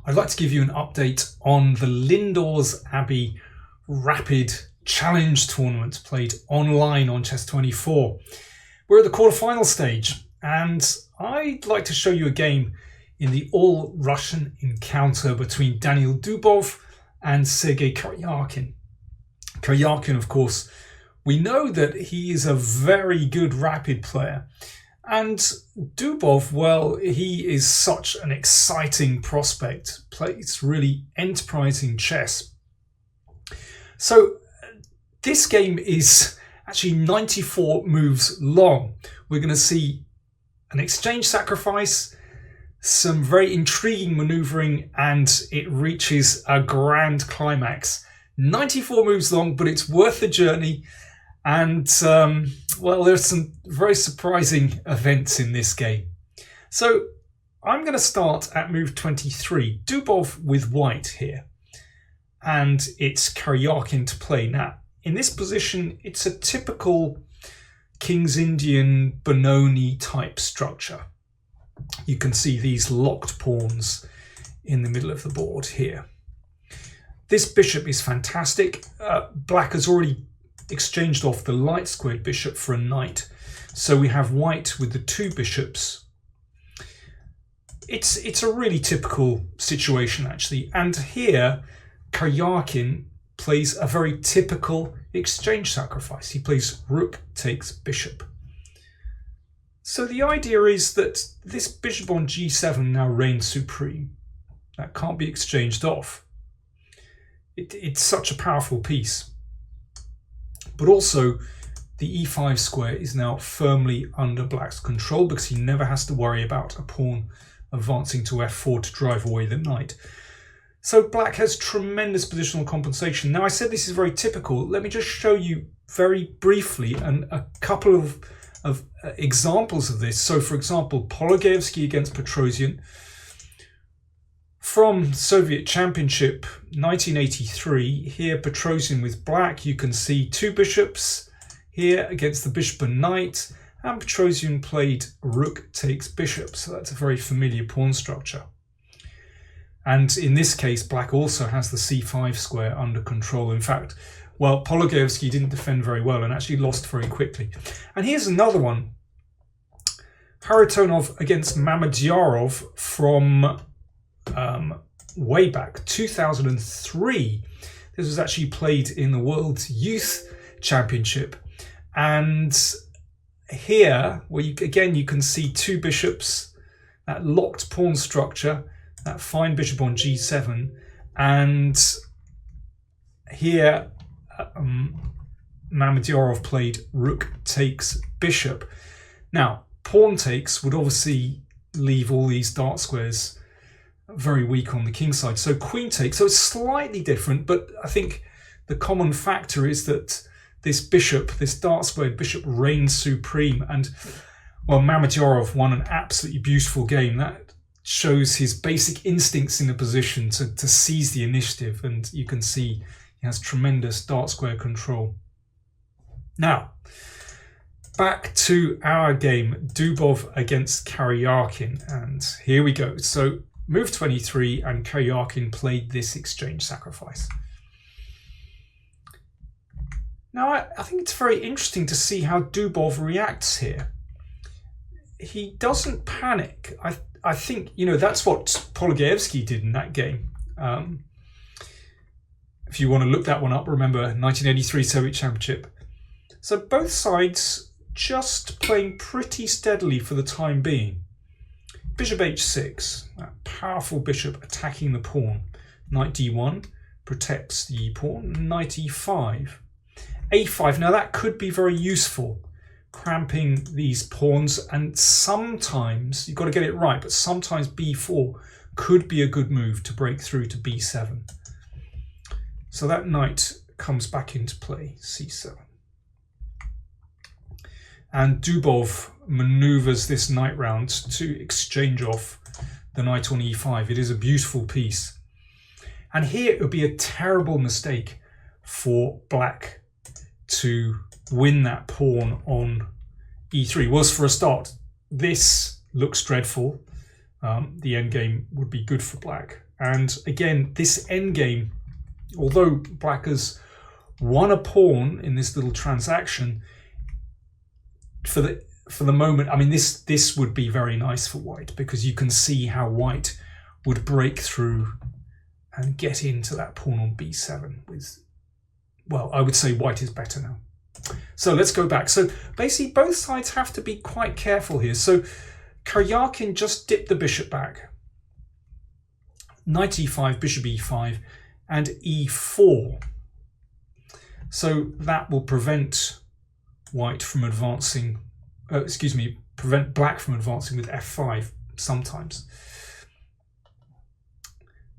I'd like to give you an update on the Lindores Abbey Rapid Challenge Tournament played online on Chess24. We're at the quarterfinal stage and I'd like to show you a game in the all-Russian encounter between Daniil Dubov and Sergei Karyakin. Karyakin, of course, we know that he is a very good rapid player. And Dubov, well, he is such an exciting prospect, plays really enterprising chess. So this game is actually 94 moves long. We're going to see an exchange sacrifice, some very intriguing maneuvering, and it reaches a grand climax. 94 moves long, but it's worth the journey. And, well, there's some very surprising events in this game. So I'm going to start at move 23, Dubov with white here. And it's Karyakin to play. Now, in this position, it's a typical King's Indian Benoni type structure. You can see these locked pawns in the middle of the board here. This bishop is fantastic. Black has already exchanged off the light squared bishop for a knight. So we have white with the two bishops. It's a really typical situation actually. And here Karyakin plays a very typical exchange sacrifice. He plays rook takes bishop. So the idea is that this bishop on g7 now reigns supreme. That can't be exchanged off. It's such a powerful piece. But also the e5 square is now firmly under black's control because he never has to worry about a pawn advancing to f4 to drive away the knight. So black has tremendous positional compensation. Now I said this is very typical. Let me just show you very briefly a couple of examples of this. So for example, Pologaevsky against Petrosian. From Soviet Championship 1983, here Petrosian with black, you can see two bishops here against the bishop and knight, and Petrosian played rook takes bishop, so that's a very familiar pawn structure. And in this case, black also has the c5 square under control. In fact, well, Pologaevsky didn't defend very well and actually lost very quickly. And here's another one, Haritonov against Mamedyarov from way back 2003. This was actually played in the World Youth Championship, and here where you can see two bishops, that locked pawn structure, that fine bishop on g7, and here Mamedyarov played rook takes bishop. Now pawn takes would obviously leave all these dark squares very weak on the king side. So queen takes, so it's slightly different, but I think the common factor is that this bishop, this dark squared bishop, reigns supreme. And well, Mamedyarov won an absolutely beautiful game. That shows his basic instincts in a position to seize the initiative, and you can see he has tremendous dark square control. Now, back to our game, Dubov against Karyakin, and here we go. So move 23 and Karyakin played this exchange sacrifice. Now I think it's very interesting to see how Dubov reacts here. He doesn't panic. I think, you know, that's what Pologaevsky did in that game. If you want to look that one up, remember 1983 Soviet Championship. So both sides just playing pretty steadily for the time being. Bishop h6, that powerful bishop attacking the pawn. Knight d1 protects the pawn. Knight e5. a5, now that could be very useful, cramping these pawns, and sometimes, you've got to get it right, but sometimes b4 could be a good move to break through to b7. So that knight comes back into play, c7. And Dubov maneuvers this knight round to exchange off the knight on e5. It is a beautiful piece. And here it would be a terrible mistake for black to win that pawn on e3. Well, for a start, this looks dreadful. The endgame would be good for black. And again, this endgame, although black has won a pawn in this little transaction, for the moment, I mean, this would be very nice for white, because you can see how white would break through and get into that pawn on b7 with, well, I would say white is better now. So let's go back. So basically both sides have to be quite careful here. So Karyakin just dipped the bishop back. Knight e5, bishop e5, and e4. So that will prevent white from advancing, prevent black from advancing with f5 sometimes.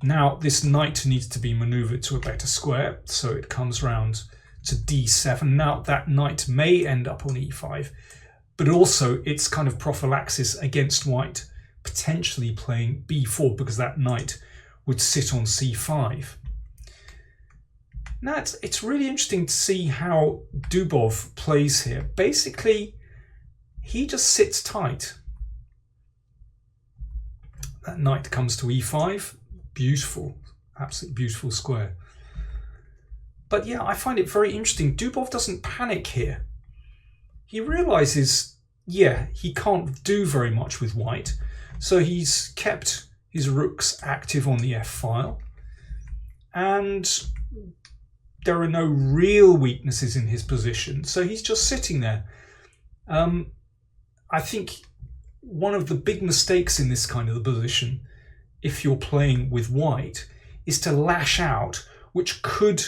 Now this knight needs to be maneuvered to a better square, so it comes round to d7. Now that knight may end up on e5, but also it's kind of prophylaxis against white potentially playing b4, because that knight would sit on c5. Now it's really interesting to see how Dubov plays here. Basically, he just sits tight. That knight comes to e5. Beautiful, absolutely beautiful square. But yeah, I find it very interesting. Dubov doesn't panic here. He realizes, yeah, he can't do very much with white, so he's kept his rooks active on the f file, and there are no real weaknesses in his position, so he's just sitting there. I think one of the big mistakes in this kind of position, if you're playing with white, is to lash out, which could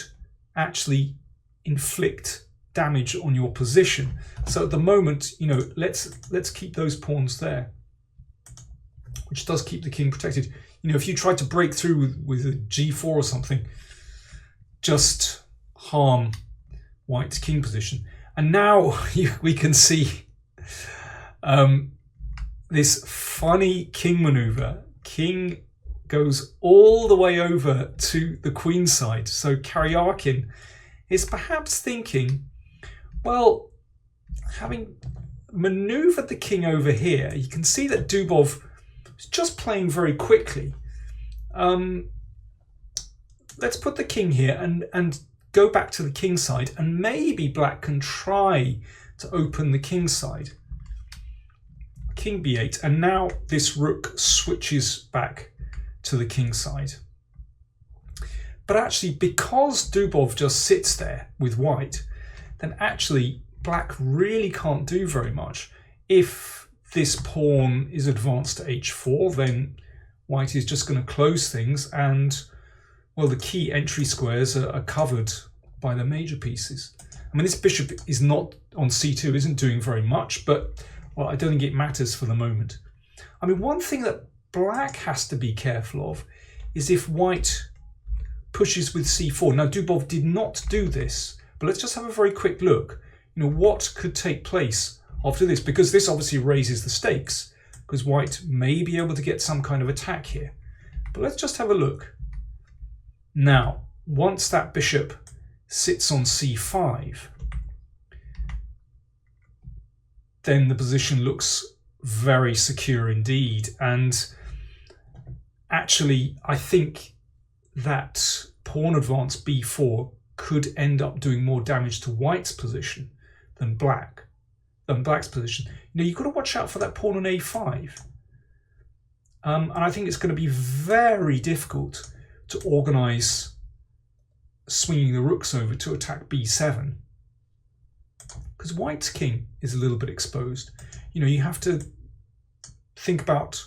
actually inflict damage on your position. So at the moment, you know, let's keep those pawns there, which does keep the king protected. You know, if you tried to break through with a g4 or something, just harm white's king position. And now we can see this funny king maneuver. King goes all the way over to the queen side. So Karyakin is perhaps thinking, well, having maneuvered the king over here, you can see that Dubov is just playing very quickly. Let's put the king here and go back to the king side, and maybe black can try to open the king side. King b8, and now this rook switches back to the king side. But actually, because Dubov just sits there with white, then actually black really can't do very much. If this pawn is advanced to h4, then white is just going to close things, and well, the key entry squares are covered by the major pieces. I mean, this bishop is not on c2, isn't doing very much, but well, I don't think it matters for the moment. I mean, one thing that black has to be careful of is if white pushes with c4. Now, Dubov did not do this, but let's just have a very quick look. You know, what could take place after this? Because this obviously raises the stakes, because white may be able to get some kind of attack here. But let's just have a look. Now, once that bishop sits on c5, then the position looks very secure indeed. And actually, I think that pawn advance b4 could end up doing more damage to white's position than black's position. You know, you've got to watch out for that pawn on a5. And I think it's going to be very difficult to organise swinging the rooks over to attack b7, because white's king is a little bit exposed. You know, you have to think about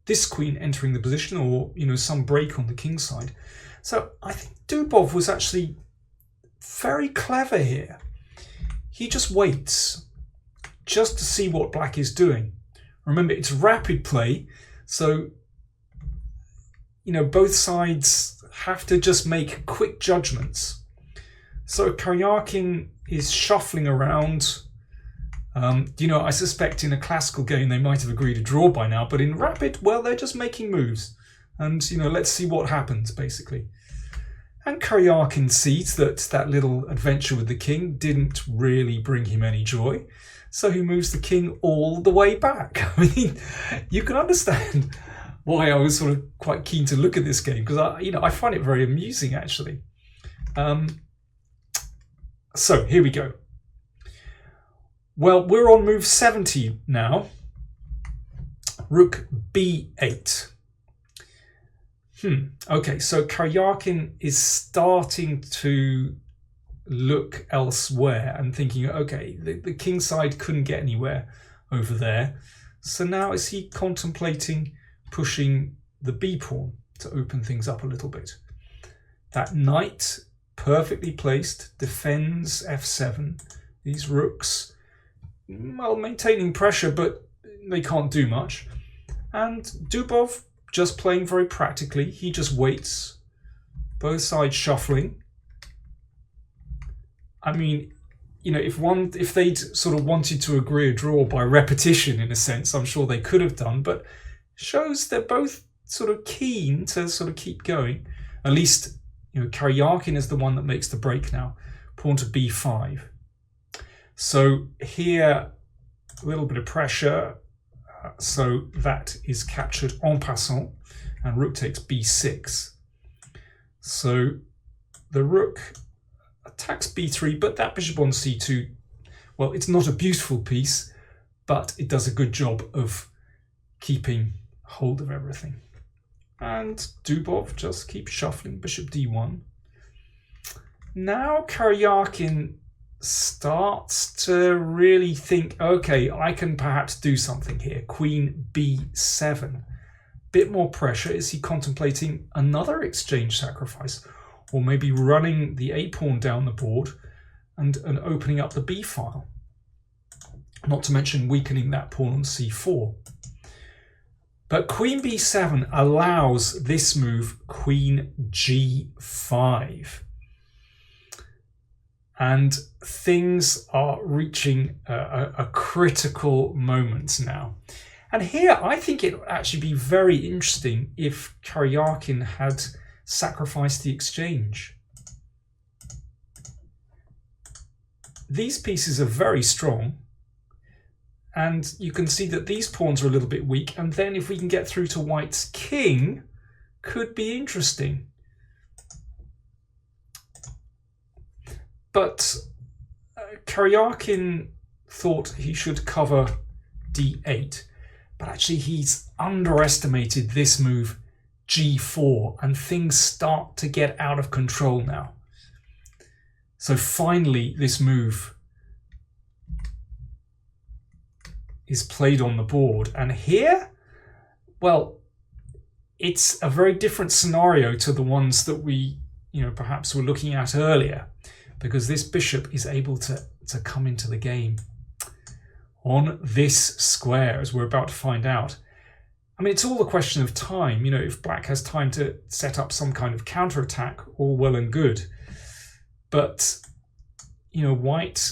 this queen entering the position, or, you know, some break on the king side. So I think Dubov was actually very clever here. He just waits just to see what black is doing. Remember, it's rapid play, so you know, both sides have to just make quick judgments. So Karyakin is shuffling around. You know, I suspect in a classical game they might have agreed a draw by now, but in rapid, well, they're just making moves. And, you know, let's see what happens, basically. And Karyakin sees that that little adventure with the king didn't really bring him any joy. So he moves the king all the way back. I mean, you can understand why I was sort of quite keen to look at this game, because I find it very amusing actually. So here we go. Well, we're on move 70 now. Rook b8. Okay, so Karyakin is starting to look elsewhere and thinking, okay, the king side couldn't get anywhere over there. So now is he contemplating pushing the b pawn to open things up a little bit? That knight, perfectly placed, defends f7. These rooks, well, maintaining pressure, but they can't do much. And Dubov just playing very practically. He just waits, both sides shuffling. I mean, if they'd sort of wanted to agree a draw by repetition, in a sense, I'm sure they could have done, but shows they're both sort of keen to sort of keep going. At least, Karyakin is the one that makes the break now. Pawn to b5. So here, a little bit of pressure. So that is captured en passant, and rook takes b6. So the rook attacks b3, but that bishop on c2, well, it's not a beautiful piece, but it does a good job of keeping hold of everything. And Dubov just keeps shuffling, bishop d1. Now Karyakin starts to really think, okay, I can perhaps do something here. Queen b7. Bit more pressure. Is he contemplating another exchange sacrifice? Or maybe running the a pawn down the board and opening up the b file? Not to mention weakening that pawn on c4. But queen b7 allows this move, queen g5. And things are reaching a critical moment now. And here, I think it would actually be very interesting if Karyakin had sacrificed the exchange. These pieces are very strong. And you can see that these pawns are a little bit weak. And then if we can get through to white's king, could be interesting. But Karyakin thought he should cover d8. But actually he's underestimated this move, g4. And things start to get out of control now. So finally this move is played on the board. And here, well, it's a very different scenario to the ones that we, perhaps were looking at earlier, because this bishop is able to come into the game on this square, as we're about to find out. I mean, it's all a question of time. If black has time to set up some kind of counterattack, all well and good. But, white,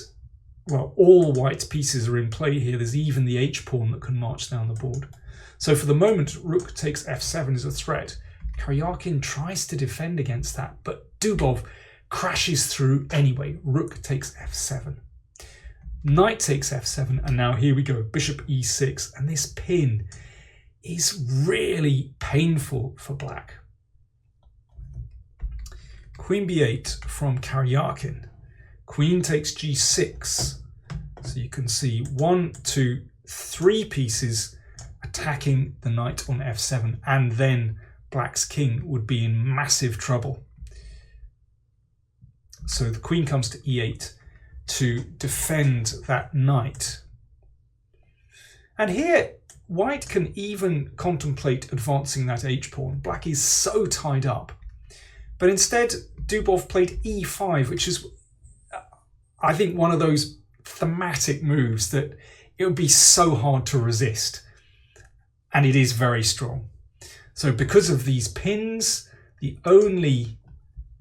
well, all white's pieces are in play here. There's even the h-pawn that can march down the board. So for the moment, rook takes f7 is a threat. Karyakin tries to defend against that, but Dubov crashes through anyway. Rook takes f7. Knight takes f7, and now here we go, bishop e6. And this pin is really painful for black. Queen b8 from Karyakin. Queen takes g6. So you can see 1, 2, 3 pieces attacking the knight on f7, and then black's king would be in massive trouble. So the queen comes to e8 to defend that knight. And here, white can even contemplate advancing that h-pawn. Black is so tied up. But instead, Dubov played e5, which is, I think, one of those thematic moves that it would be so hard to resist. And it is very strong. So because of these pins, the only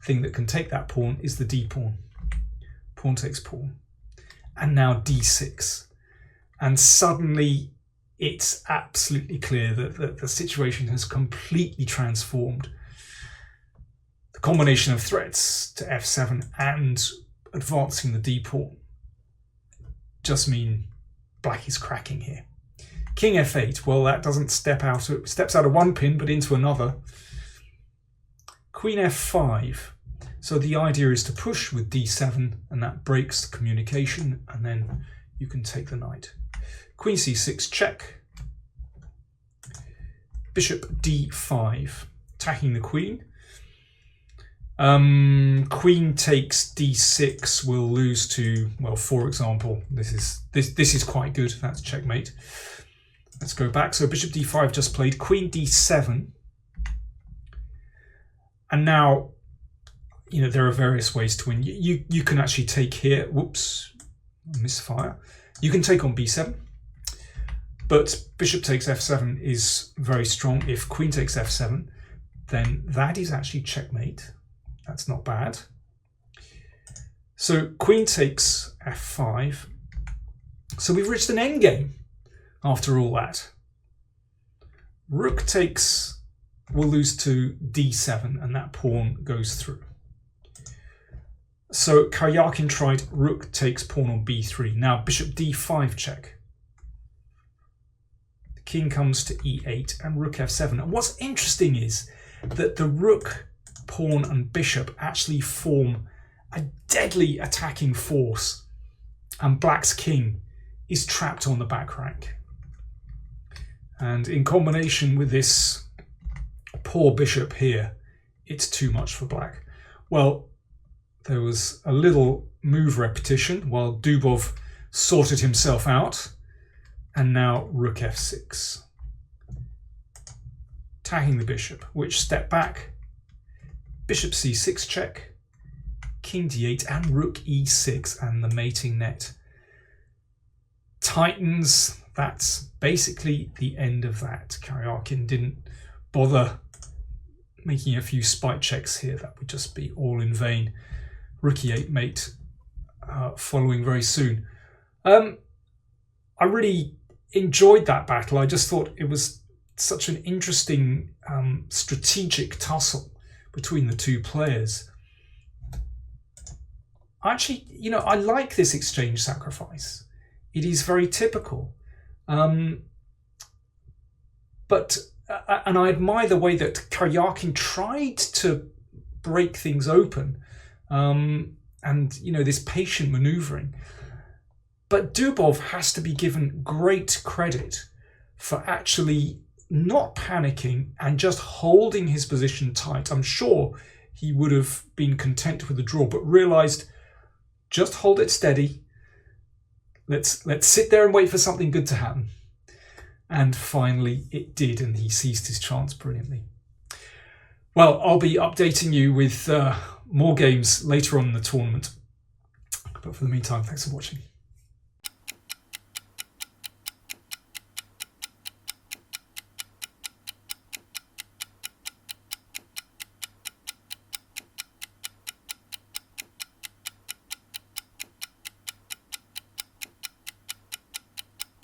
thing that can take that pawn is the d pawn. Pawn takes pawn. And now d6. And suddenly it's absolutely clear that the situation has completely transformed. The combination of threats to f7 and advancing the d pawn just mean black is cracking here. King f8, well, that doesn't steps out of one pin but into another. Queen f5. So the idea is to push with d7, and that breaks the communication, and then you can take the knight. Queen c6 check. Bishop d5, attacking the queen. Queen takes d6 will lose to, well, for example, this is quite good. That's checkmate. Let's go back. So bishop d5 just played. Queen d7, and now, you know, there are various ways to win. You can actually take here. Whoops, misfire. You can take on b7, but bishop takes f7 is very strong. If queen takes f7, then that is actually checkmate. That's not bad. So queen takes f5. So we've reached an endgame after all that. Rook takes will lose to d7, and that pawn goes through. So Karyakin tried rook takes pawn on b3. Now bishop d5 check. The king comes to e8 and rook f7. And what's interesting is that the rook, pawn and bishop actually form a deadly attacking force, and black's king is trapped on the back rank. And in combination with this poor bishop here, it's too much for black. Well, there was a little move repetition while Dubov sorted himself out, and now rook f6. Attacking the bishop, which step back, bishop c6 check, king d8 and rook e6, and the mating net tightens. That's basically the end of that. Karyakin didn't bother making a few spite checks here. That would just be all in vain. Rook e8 mate following very soon. I really enjoyed that battle. I just thought it was such an interesting strategic tussle between the two players. Actually, you know, I like this exchange sacrifice. It is very typical. And I admire the way that Karyakin tried to break things open, and, you know, this patient maneuvering. But Dubov has to be given great credit for actually not panicking and just holding his position tight. I'm sure he would have been content with the draw, but realized, just hold it steady. Let's sit there and wait for something good to happen. And finally it did, and he seized his chance brilliantly. Well, I'll be updating you with more games later on in the tournament. But for the meantime, thanks for watching.